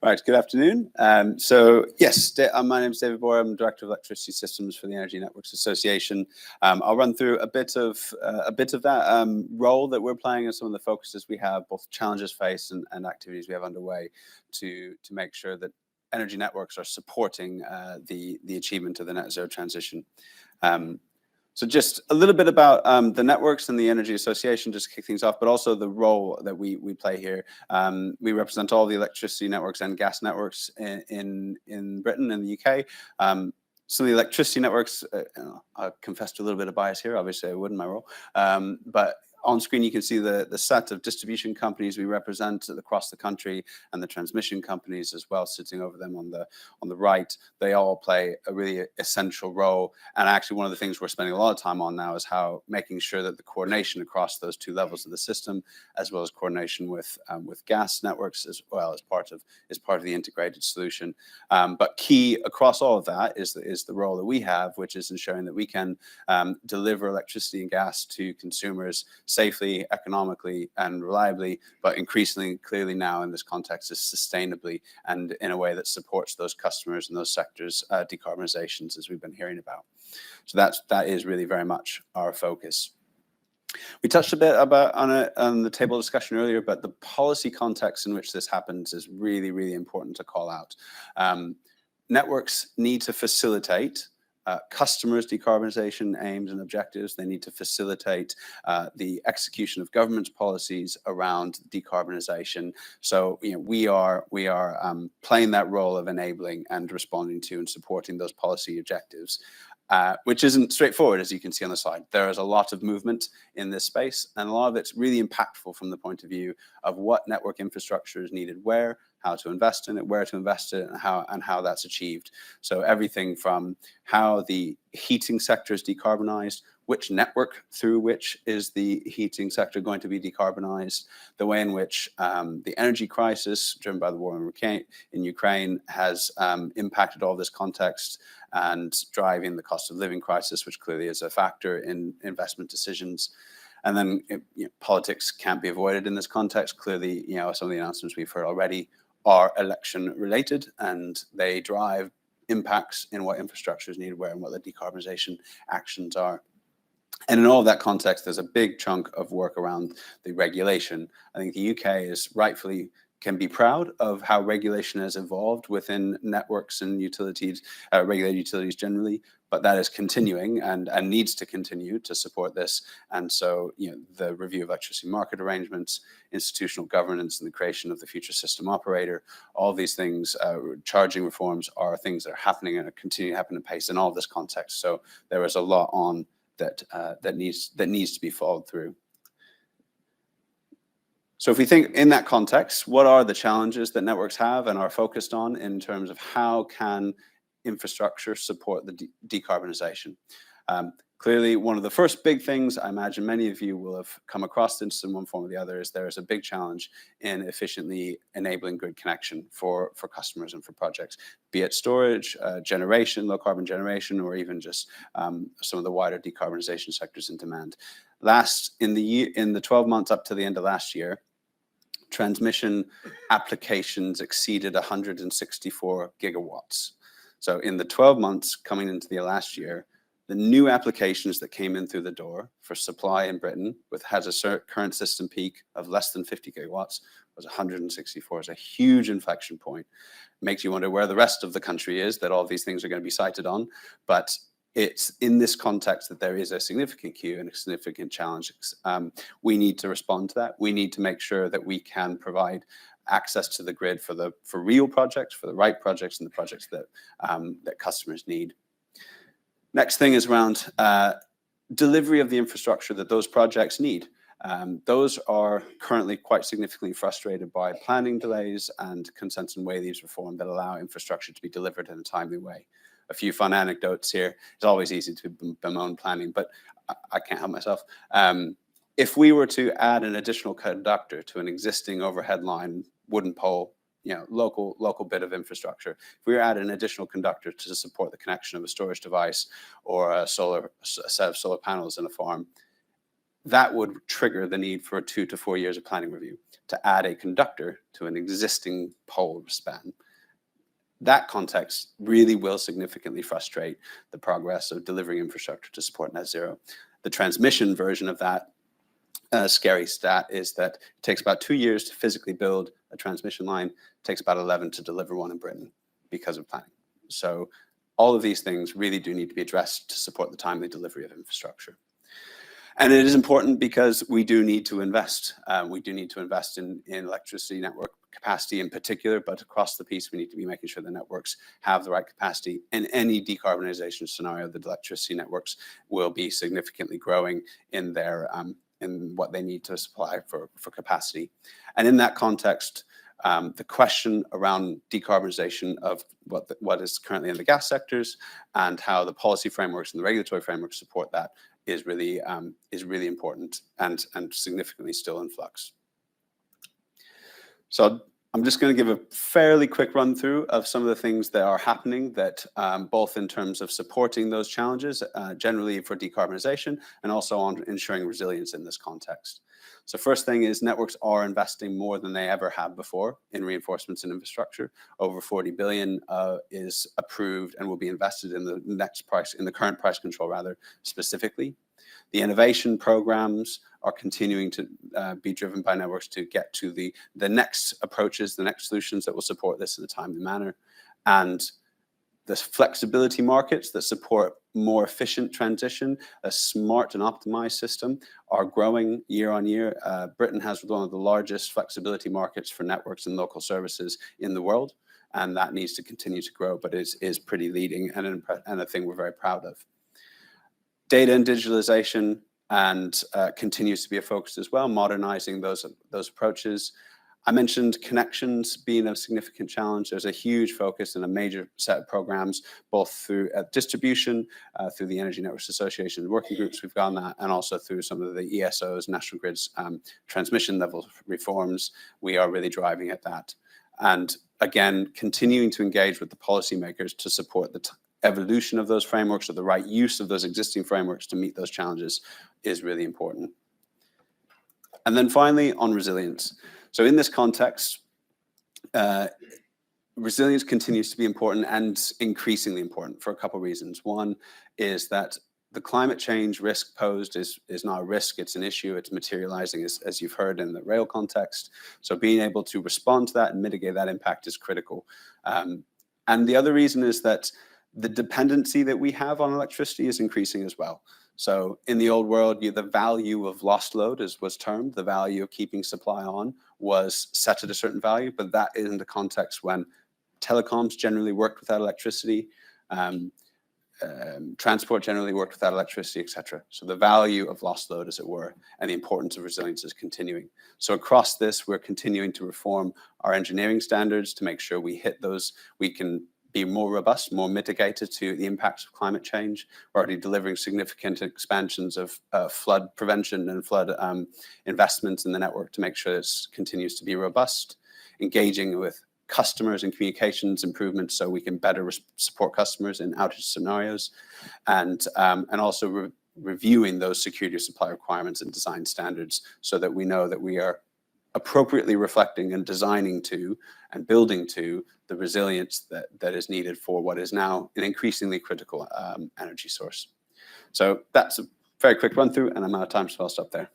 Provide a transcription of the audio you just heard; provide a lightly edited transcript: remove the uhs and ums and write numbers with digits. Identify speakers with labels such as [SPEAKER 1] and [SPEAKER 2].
[SPEAKER 1] Right, good afternoon. My name is David Boyer. I'm Director of Electricity Systems for the Energy Networks Association. I'll run through a bit of that role that we're playing and some of the focuses we have, both challenges faced and activities we have underway to make sure that energy networks are supporting the achievement of the net zero transition. So just a little bit about the networks and the Energy Association, just to kick things off, but also the role that we play here. We represent all the electricity networks and gas networks in Britain and the UK. Some of the electricity networks, I confess to a little bit of bias here, obviously I would in my role, but on screen you can see the set of distribution companies we represent across the country and the transmission companies as well, sitting over them on the right. They all play a really essential role, and actually one of the things we're spending a lot of time on now is how making sure that the coordination across those two levels of the system, as well as coordination with gas networks as well, is part of the integrated solution. But key across all of that is the role that we have, which is ensuring that we can deliver electricity and gas to consumers safely, economically, and reliably, but increasingly clearly now in this context is sustainably and in a way that supports those customers and those sectors' decarbonizations, as we've been hearing about. So that is really very much our focus. We touched a bit on the table discussion earlier, but the policy context in which this happens is really, really important to call out. Networks need to facilitate customers' decarbonisation aims and objectives. They need to facilitate the execution of government's policies around decarbonisation. So we are playing that role of enabling and responding to and supporting those policy objectives. Which isn't straightforward, as you can see on the slide. There is a lot of movement in this space, and a lot of it's really impactful from the point of view of what network infrastructure is needed where, how to invest in it, where to invest it, and how that's achieved. So everything from how the heating sector is decarbonized, which network through which is the heating sector going to be decarbonized, the way in which the energy crisis driven by the war in Ukraine has impacted all this context and driving the cost of living crisis, which clearly is a factor in investment decisions. And then politics can't be avoided in this context. Clearly, some of the announcements we've heard already are election related, and they drive impacts in what infrastructure is needed where and what the decarbonization actions are. And in all of that context, there's a big chunk of work around the regulation. I think the UK is rightfully can be proud of how regulation has evolved within networks and utilities, regulated utilities generally, but that is continuing and needs to continue to support this. And so, the review of electricity market arrangements, institutional governance, and the creation of the future system operator, all these things, charging reforms are things that are happening and continue to happen at pace in all of this context. So there is a lot on that needs to be followed through. So if we think in that context, what are the challenges that networks have and are focused on in terms of how can infrastructure support the decarbonization? Clearly, one of the first big things I imagine many of you will have come across this in one form or the other is there is a big challenge in efficiently enabling grid connection for customers and for projects, be it storage, generation, low carbon generation, or even just some of the wider decarbonization sectors in demand. In the 12 months up to the end of last year, transmission applications exceeded 164 gigawatts. So in the 12 months coming into the last year, the new applications that came in through the door for supply in Britain, has a current system peak of less than 50 gigawatts, was 164. It's a huge inflection point. Makes you wonder where the rest of the country is that all these things are going to be sited on. But it's in this context that there is a significant queue and a significant challenge. We need to respond to that. We need to make sure that we can provide access to the grid for real projects, for the right projects, and the projects that customers need. Next thing is around delivery of the infrastructure that those projects need. Those are currently quite significantly frustrated by planning delays and consent and way leaves reform that allow infrastructure to be delivered in a timely way. A few fun anecdotes here. It's always easy to bemoan planning, but I can't help myself. If we were to add an additional conductor to an existing overhead line, wooden pole, local bit of infrastructure, if we were to add an additional conductor to support the connection of a storage device or a set of solar panels in a farm, that would trigger the need for 2 to 4 years of planning review to add a conductor to an existing pole span. That context really will significantly frustrate the progress of delivering infrastructure to support net zero. The transmission version of that scary stat is that it takes about 2 years to physically build a transmission line. It takes about 11 to deliver one in Britain because of planning. So all of these things really do need to be addressed to support the timely delivery of infrastructure. And it is important because we do need to invest. We do need to invest in electricity network capacity in particular, but across the piece, we need to be making sure the networks have the right capacity. In any decarbonisation scenario, the electricity networks will be significantly growing in their in what they need to supply for capacity. And in that context, the question around decarbonisation of what is currently in the gas sectors and how the policy frameworks and the regulatory frameworks support that is really important and significantly still in flux. So I'm just going to give a fairly quick run through of some of the things that are happening that both in terms of supporting those challenges, generally for decarbonisation, and also on ensuring resilience in this context. So first thing is networks are investing more than they ever have before in reinforcements and infrastructure. Over 40 billion is approved and will be invested in the current price control rather specifically. The innovation programs are continuing to be driven by networks to get to the next approaches, the next solutions that will support this in a timely manner. And the flexibility markets that support more efficient transition, a smart and optimized system, are growing year on year. Britain has one of the largest flexibility markets for networks and local services in the world, and that needs to continue to grow, but is pretty leading and a thing we're very proud of. Data and digitalization continues to be a focus as well, modernizing those approaches. I mentioned connections being a significant challenge. There's a huge focus and a major set of programs, both through distribution, through the Energy Networks Association working groups we've got on that, and also through some of the ESOs, National Grid's transmission level reforms. We are really driving at that. And again, continuing to engage with the policymakers to support the evolution of those frameworks or the right use of those existing frameworks to meet those challenges is really important. And then finally, on resilience. So in this context, resilience continues to be important and increasingly important for a couple of reasons. One is that the climate change risk posed is not a risk, it's an issue, it's materializing as you've heard in the rail context. So being able to respond to that and mitigate that impact is critical. And the other reason is that the dependency that we have on electricity is increasing as well. So in the old world, the value of lost load was termed, the value of keeping supply on was set at a certain value, but that is in the context when telecoms generally worked without electricity, transport generally worked without electricity, etc. So the value of lost load, as it were, and the importance of resilience is continuing. So across this, we're continuing to reform our engineering standards to make sure we hit those, we can be more robust, more mitigated to the impacts of climate change. We're already delivering significant expansions of flood prevention and flood investments in the network to make sure this continues to be robust, engaging with customers and communications improvements so we can better support customers in outage scenarios, and also reviewing those security of supply requirements and design standards so that we know that we are appropriately reflecting and designing to and building to the resilience that is needed for what is now an increasingly critical energy source. So that's a very quick run through, and I'm out of time, so I'll stop there.